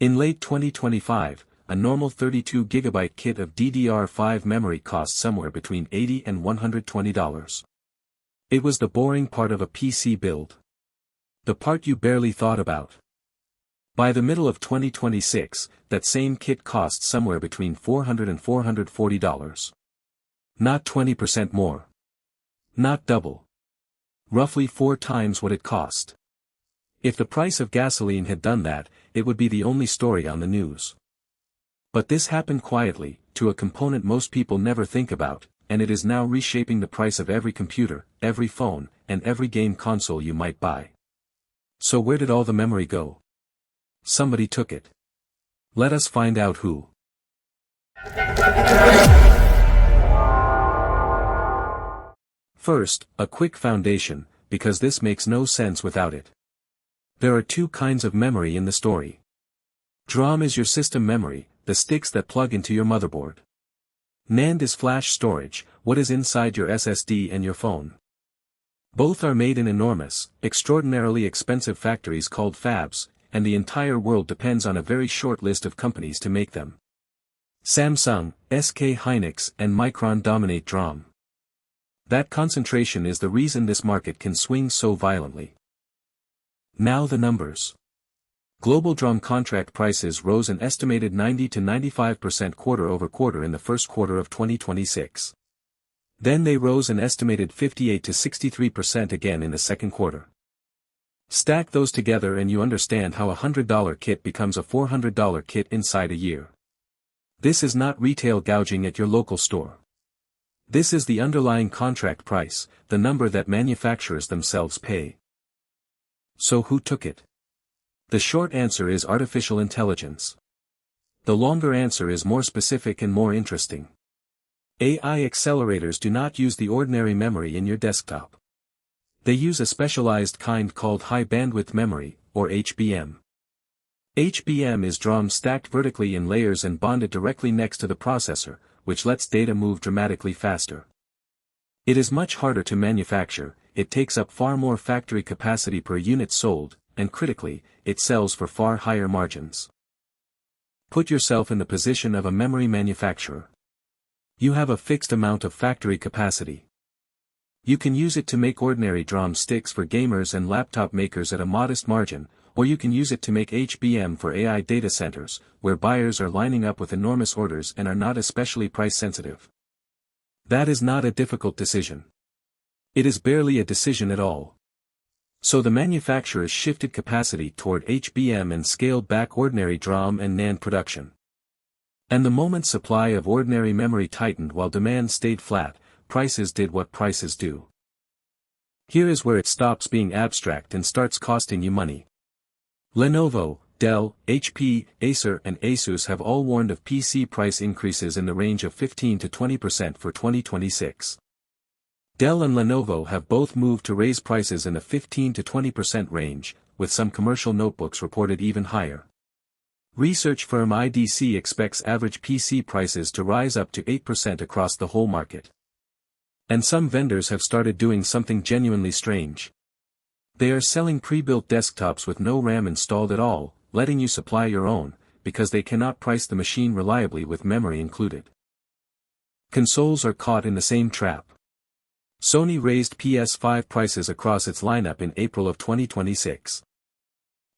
In late 2025, a normal 32GB kit of DDR5 memory cost somewhere between $80 and $120. It was the boring part of a PC build. The part you barely thought about. By the middle of 2026, that same kit costs somewhere between $400 and $440. Not 20% more. Not double. Roughly 4 times what it cost. If the price of gasoline had done that, it would be the only story on the news. But this happened quietly, to a component most people never think about, and it is now reshaping the price of every computer, every phone, and every game console you might buy. So where did all the memory go? Somebody took it. Let us find out who. First, a quick foundation, because this makes no sense without it. There are 2 kinds of memory in the story. DRAM is your system memory, the sticks that plug into your motherboard. NAND is flash storage, what is inside your SSD and your phone. Both are made in enormous, extraordinarily expensive factories called fabs, and the entire world depends on a very short list of companies to make them. Samsung, SK Hynix, and Micron dominate DRAM. That concentration is the reason this market can swing so violently. Now the numbers. Global DRAM contract prices rose an estimated 90 to 95% quarter-over-quarter in the first quarter of 2026. Then they rose an estimated 58 to 63% again in the second quarter. Stack those together and you understand how a $100 kit becomes a $400 kit inside a year. This is not retail gouging at your local store. This is the underlying contract price, the number that manufacturers themselves pay. So who took it? The short answer is artificial intelligence. The longer answer is more specific and more interesting. AI accelerators do not use the ordinary memory in your desktop. They use a specialized kind called high bandwidth memory, or HBM. HBM is DRAM stacked vertically in layers and bonded directly next to the processor, which lets data move dramatically faster. It is much harder to manufacture, it takes up far more factory capacity per unit sold, and critically, it sells for far higher margins. Put yourself in the position of a memory manufacturer. You have a fixed amount of factory capacity. You can use it to make ordinary DRAM sticks for gamers and laptop makers at a modest margin, or you can use it to make HBM for AI data centers, where buyers are lining up with enormous orders and are not especially price sensitive. That is not a difficult decision. It is barely a decision at all. So the manufacturers shifted capacity toward HBM and scaled back ordinary DRAM and NAND production. And the moment supply of ordinary memory tightened while demand stayed flat, prices did what prices do. Here is where it stops being abstract and starts costing you money. Lenovo, Dell, HP, Acer and ASUS have all warned of PC price increases in the range of 15 to 20% for 2026. Dell and Lenovo have both moved to raise prices in the 15 to 20% range, with some commercial notebooks reported even higher. Research firm IDC expects average PC prices to rise up to 8% across the whole market. And some vendors have started doing something genuinely strange. They are selling pre-built desktops with no RAM installed at all, letting you supply your own, because they cannot price the machine reliably with memory included. Consoles are caught in the same trap. Sony raised PS5 prices across its lineup in April of 2026.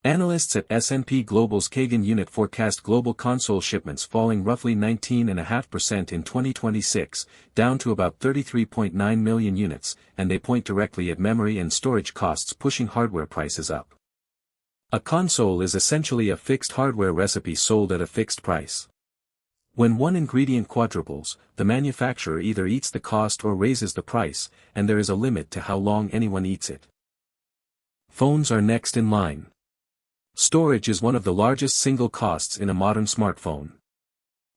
Analysts at S&P Global's Kagan unit forecast global console shipments falling roughly 19.5% in 2026, down to about 33.9 million units, and they point directly at memory and storage costs pushing hardware prices up. A console is essentially a fixed hardware recipe sold at a fixed price. When one ingredient quadruples, the manufacturer either eats the cost or raises the price, and there is a limit to how long anyone eats it. Phones are next in line. Storage is one of the largest single costs in a modern smartphone.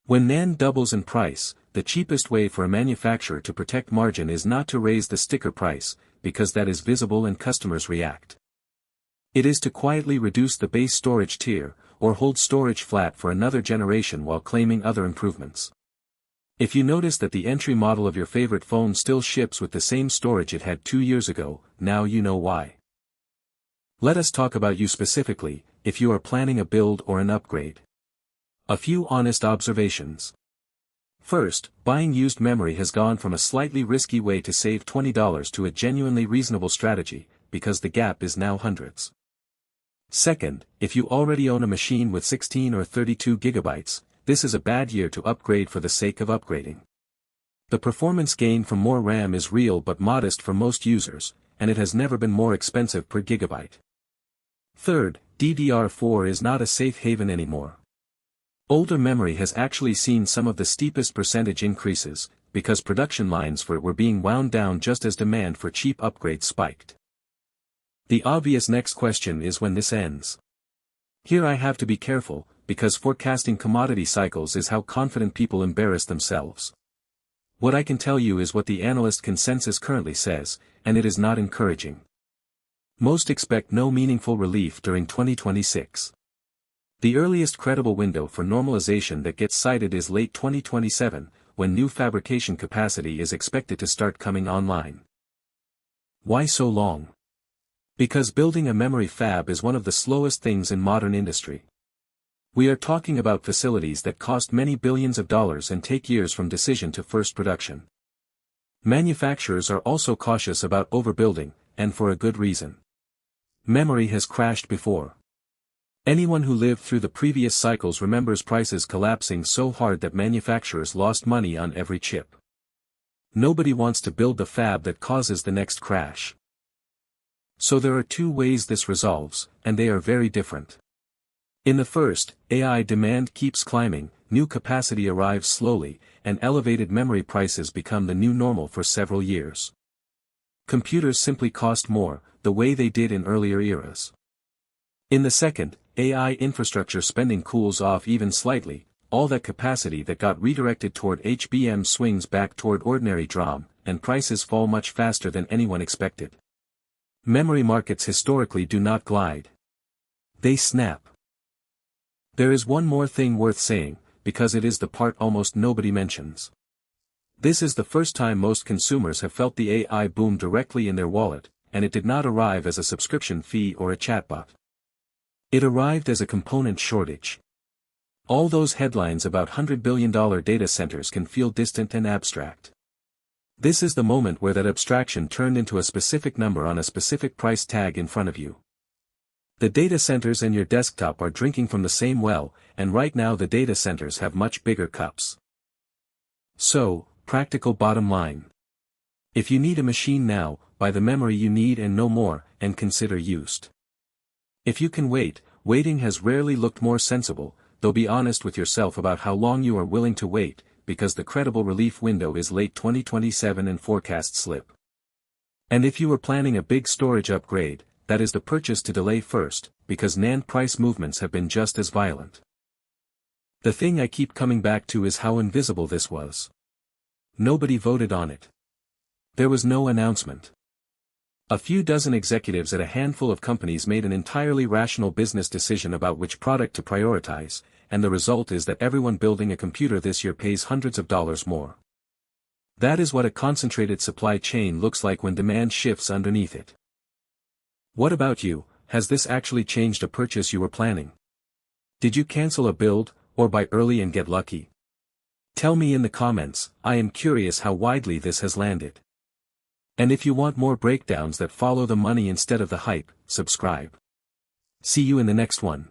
When NAND doubles in price, the cheapest way for a manufacturer to protect margin is not to raise the sticker price, because that is visible and customers react. It is to quietly reduce the base storage tier, or hold storage flat for another generation while claiming other improvements. If you notice that the entry model of your favorite phone still ships with the same storage it had 2 years ago, now you know why. Let us talk about you specifically, if you are planning a build or an upgrade. A few honest observations. First, buying used memory has gone from a slightly risky way to save $20 to a genuinely reasonable strategy, because the gap is now hundreds. Second, if you already own a machine with 16 or 32 gigabytes, this is a bad year to upgrade for the sake of upgrading. The performance gain from more RAM is real but modest for most users, and it has never been more expensive per gigabyte. Third, DDR4 is not a safe haven anymore. Older memory has actually seen some of the steepest percentage increases, because production lines for it were being wound down just as demand for cheap upgrades spiked. The obvious next question is when this ends. Here I have to be careful, because forecasting commodity cycles is how confident people embarrass themselves. What I can tell you is what the analyst consensus currently says, and it is not encouraging. Most expect no meaningful relief during 2026. The earliest credible window for normalization that gets cited is late 2027, when new fabrication capacity is expected to start coming online. Why so long? Because building a memory fab is one of the slowest things in modern industry. We are talking about facilities that cost many billions of dollars and take years from decision to first production. Manufacturers are also cautious about overbuilding, and for a good reason. Memory has crashed before. Anyone who lived through the previous cycles remembers prices collapsing so hard that manufacturers lost money on every chip. Nobody wants to build the fab that causes the next crash. So there are two ways this resolves, and they are very different. In the first, AI demand keeps climbing, new capacity arrives slowly, and elevated memory prices become the new normal for several years. Computers simply cost more, the way they did in earlier eras. In the second, AI infrastructure spending cools off even slightly, all that capacity that got redirected toward HBM swings back toward ordinary DRAM, and prices fall much faster than anyone expected. Memory markets historically do not glide. They snap. There is one more thing worth saying, because it is the part almost nobody mentions. This is the first time most consumers have felt the AI boom directly in their wallet, and it did not arrive as a subscription fee or a chatbot. It arrived as a component shortage. All those headlines about $100 billion data centers can feel distant and abstract. This is the moment where that abstraction turned into a specific number on a specific price tag in front of you. The data centers and your desktop are drinking from the same well, and right now the data centers have much bigger cups. So, practical bottom line. If you need a machine now, buy the memory you need and no more, and consider used. If you can wait, waiting has rarely looked more sensible, though be honest with yourself about how long you are willing to wait, because the credible relief window is late 2027 and forecasts slip. And if you were planning a big storage upgrade, that is the purchase to delay first, because NAND price movements have been just as violent. The thing I keep coming back to is how invisible this was. Nobody voted on it. There was no announcement. A few dozen executives at a handful of companies made an entirely rational business decision about which product to prioritize, and the result is that everyone building a computer this year pays hundreds of dollars more. That is what a concentrated supply chain looks like when demand shifts underneath it. What about you? Has this actually changed a purchase you were planning? Did you cancel a build, or buy early and get lucky? Tell me in the comments, I am curious how widely this has landed. And if you want more breakdowns that follow the money instead of the hype, subscribe. See you in the next one.